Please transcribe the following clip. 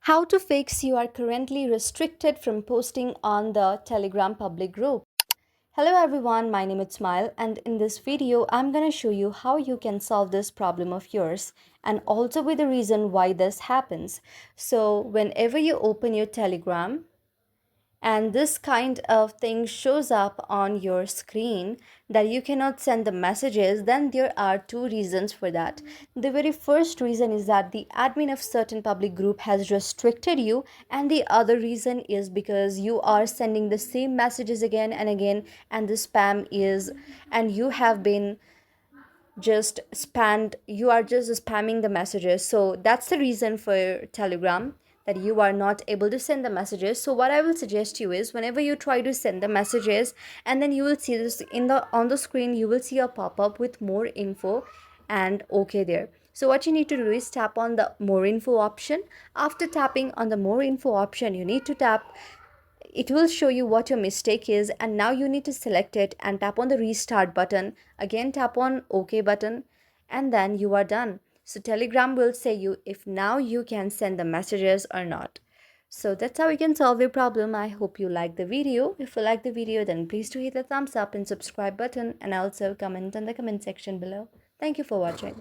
How to fix you are currently restricted from posting on the Telegram public group. Hello everyone, my name is Smile and in this video I'm going to show you how you can solve this problem of yours and also with the reason why this happens. So whenever you open your Telegram, and this kind of thing shows up on your screen that you cannot send the messages, then there are two reasons for that. The very first reason is that the admin of certain public group has restricted you, and the other reason is because you are sending the same messages again and again, and the spam is, and you have been just spammed, you are just spamming the messages. So that's the reason for Telegram, that you are not able to send the messages. So what I will suggest you is, whenever you try to send the messages, and then you will see this in the on the screen, you will see a pop-up with more info and okay there. So what you need to do is tap on the more info option. After tapping on the more info option, you need to tap, it will show you what your mistake is, and now you need to select it and tap on the restart button. Again tap on OK button, and then you are done. So Telegram will say you if now you can send the messages or not. So that's how we can solve your problem. I hope you like the video. If you like the video, then please do hit the thumbs up and subscribe button, and also comment on the comment section below. Thank you for watching.